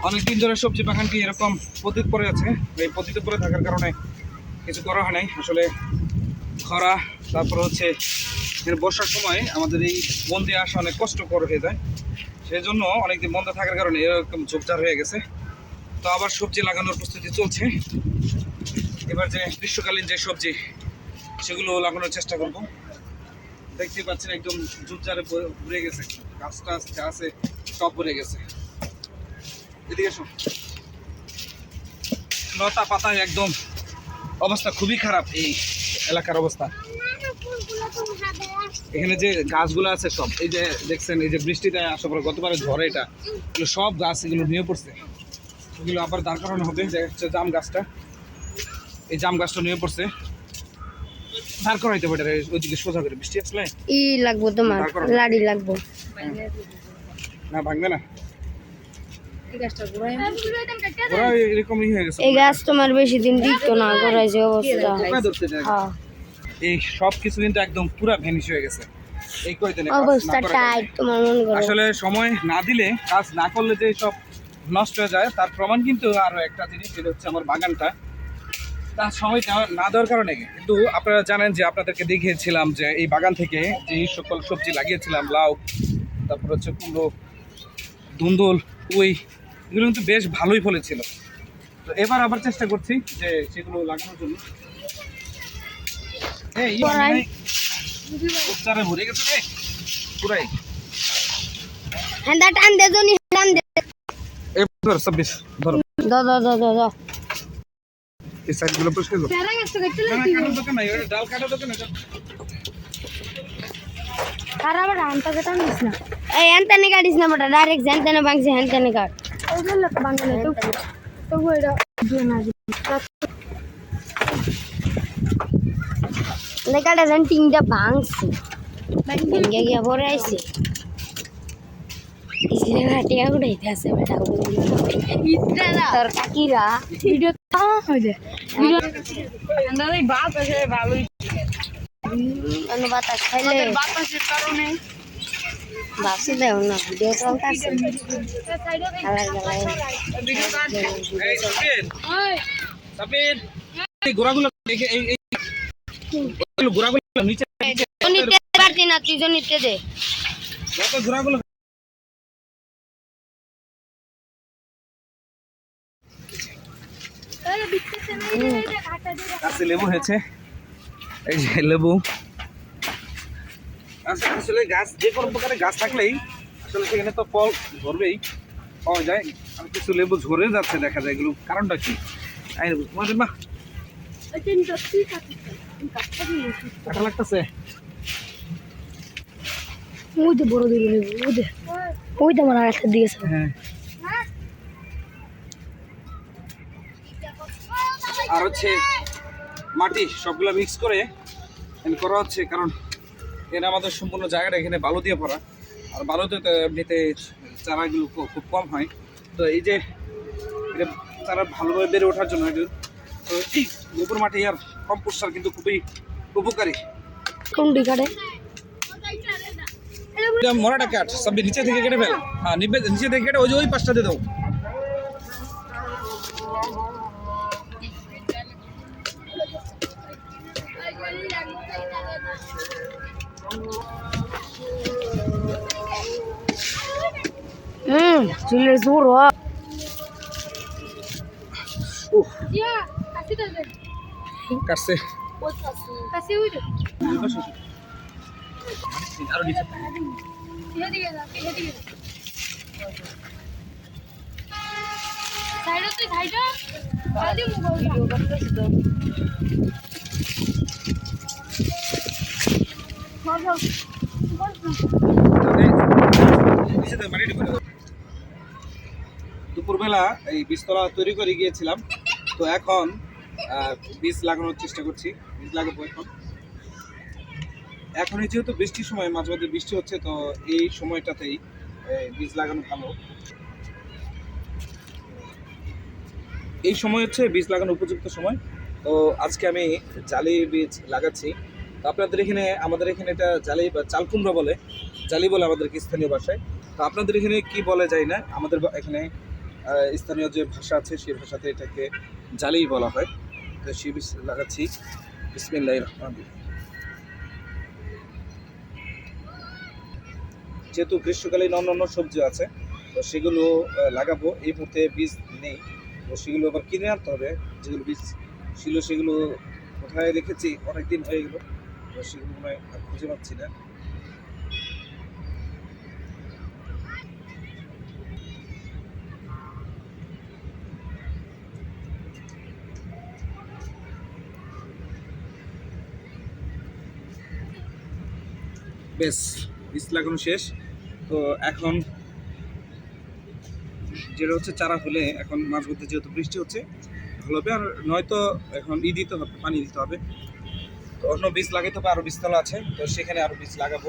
অনেকদিন ধরে সবজি বাগানটি এরকম পতিত পড়ে আছে। এই পতিত পড়ে থাকার কারণে কিছু করা হয় নাই। আসলে খরা, তারপর হচ্ছে বর্ষার সময় আমাদের এই বন দিয়ে আসা অনেক কষ্টকর হয়ে যায়। সেই জন্য অনেকদিন বন্ধ থাকার কারণে এরকম ঝোপঝাড় হয়ে গেছে। তো আবার সবজি লাগানোর প্রস্তুতি চলছে। এবার যে গ্রীষ্মকালীন যে সবজি সেগুলো লাগানোর চেষ্টা করব। দেখতে পাচ্ছেন একদম ঝোপঝাড়ে ভরে গেছে, গাছটা আছে সব ভরে গেছে। এদিকে এসো। লতা পাতায় একদম অবস্থা খুবই খারাপ এই এলাকার অবস্থা। এখানে যে গাছগুলো আছে সব, এই যে দেখছেন, এই যে বৃষ্টিতে আসার পরে গতবারে ঝড়ে এগুলো সব গাছ এগুলো নিয়ে পড়ছে। এগুলো আবার দাঁড় করানো হবে। হচ্ছে জাম গাছটা, এই জাম গাছটা নিয়ে পড়ছে, দাঁড় করাইতে পারে ওইদিকে সোজা করে। বৃষ্টি আসলে লাগবো, তোমার লাড়ি লাগবো না, ভাঙবে না। এই গাছ তোমার বেশি দিন টিকতো না, গোড়ায় যে অবস্থা। এই সব কিছু কিন্তু একদম পুরা ভ্যানিশ হয়ে গেছে এই কয়দিনে। অবস্থা টাইট, তোমার মন করে। আসলে সময় না দিলে, কাজ না করলে যে সব নষ্ট হয়ে যায় তার প্রমাণ কিন্তু আরো একটা জিনিস, যেটা হচ্ছে আমার বাগানটা। তার সময় না দেওয়ার কারণে। কিন্তু আপনারা জানেন যে আপনাদেরকে দেখিয়েছিলাম যে এই বাগান থেকে যে সকল সবজি লাগিয়েছিলাম, লাউ, তারপর হচ্ছে কুমড়ো, ধুন্দুল, পুঁই, এগুলো কিন্তু বেশ ভালোই ফলেছিল। তো এবার আবার চেষ্টা করছি যে সেগুলো লাগানোর জন্য। ভরে গেছে রে পুরাই। টান দে জনি, টান দে। এই ধর 26 ধর দাও এই সাইডগুলো পরিষ্কার করো। না কাটার দোকান নাই, ওটা ডাল কাটার দোকান আছে। খারাপ রান্তা কাটান দিস না। এই এনতানে কাটিস না বড়, ডাইরেক্ট জানতানে বাংছে হেনতানে কাট। ওইগুলো লোক বাংলা তো ওইটা দিয়ে না লেকাটা জান তিনটা ভাঙছে, ভেঙে গিয়া পরে আইছে। ইসরে ঘাটিয়া উড়াইতে আছে বেটা। তোর কাকিরা ভিডিও হইছে, ভিডিও আন্দাজে বাত আছে ভালোই। বাতাস খাইলে বাতাসের কারণে বাসে দেও না, ভিডিও চলতেছে। গোড়াগুলো নিচে নিতে পারতি না, তুই নিতে দে গোড়াগুলো। লেবু হয়েছে, এই যে লেবু। আসলে গাছ, যে কোনো প্রকারের গাছ থাকলেই আসলে সেখানে তো ফল ধরবেই, পাওয়া যায়। আর কিছু লেবু ঝরে যাচ্ছে দেখা যায়, এগুলো কারণটা কি? মা কাটা লাগতেছে। ওই তো বড় দিকে লেবু, ওই তো আমার রাস্তা দিয়েছে। হ্যাঁ, আর হচ্ছে মাটি সবগুলো মিক্স করে করা হচ্ছে, কারণ এখানে আমাদের সম্পূর্ণ জায়গাটা এখানে বালু দিয়ে ভরা। আর বালুতে তো এমনিতে চারাগুলো খুব কম হয়। তো এই যে এটা চারা ভালোভাবে বেড়ে ওঠার জন্য তো এই গোবর মাটি আর কম্পোস্ট সার কিন্তু খুবই উপকারী। কোনটি কাটে? মরাটা কাট, সব নিচে থেকে কেটে ফেল। হ্যাঁ, নিচে থেকে কেটে ওই যে ওই পাশটা দিয়ে দাও। চুলের জোর কাটছে। দুপুরবেলা এই বীজতলা তৈরি করে গিয়েছিলাম। তো এখন বীজ লাগানোর চেষ্টা করছি। বীজ লাগাবো এখনই, যেহেতু বৃষ্টির সময়, মাঝে মাঝে বৃষ্টি হচ্ছে, তো এই সময়টাতেই বীজ লাগানো ভালো। এই সময় হচ্ছে বীজ লাগানোর উপযুক্ত সময়। তো আজকে আমি জালি বীজ লাগাচ্ছি। তো আপনাদের এখানে, আমাদের এখানে এটা জালি বা চাল কুমড়া বলে, জালি বলে আমাদের স্থানীয় ভাষায়। তো আপনাদের এখানে কি বলে যায় না, আমাদের এখানে স্থানীয় যে ভাষা আছে সেই ভাষাতে এটাকে জালিই বলা হয়। তো সেই বীজ লাগাচ্ছি। বিসমিল্লাহির রহমানির রহিম। যেহেতু গ্রীষ্মকালীন অন্যান্য সবজি আছে, তো সেগুলো লাগাবো। এই মুহূর্তে বীজ নেই, তো সেগুলো আবার কিনে আনতে হবে। যেগুলো বীজ ছিল সেগুলো কোথায় রেখেছি, অনেক দিন হয়ে গেল, তো সেগুলো মনে হয় আর খুঁজে পাচ্ছি না। বেশ, বীজ লাগানো শেষ। তো এখন যেটা হচ্ছে চারা হলে, এখন মাঝ মধ্যে যেহেতু বৃষ্টি হচ্ছে ভালো হবে, আর নয়তো এখন দিতে হবে, পানি দিতে হবে। তো অন্য বীজ লাগাইতে হবে, আরও বীজতলা আছে, তো সেখানে আরও বীজ লাগাবো।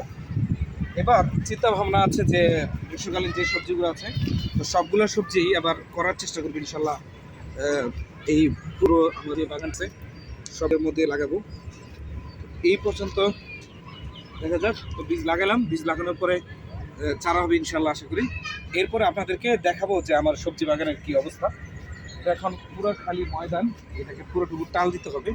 এবার চিন্তা ভাবনা আছে যে গ্রীষ্মকালীন যে সবজিগুলো আছে, তো সবগুলো সবজি আবার করার চেষ্টা করবো ইনশাল্লাহ। এই পুরো আমাদের বাগানছে সবের মধ্যে লাগাবো। এই পর্যন্ত দেখা যাক। তো বীজ লাগালাম, বীজ লাগানোর পরে চারা হবে ইনশাল্লাহ আশা করি। এরপরে আপনাদেরকে দেখাবো যে আমার সবজি বাগানের কি অবস্থা। এটা এখন পুরো খালি ময়দান, এটাকে পুরোটুকু টাল দিতে হবে।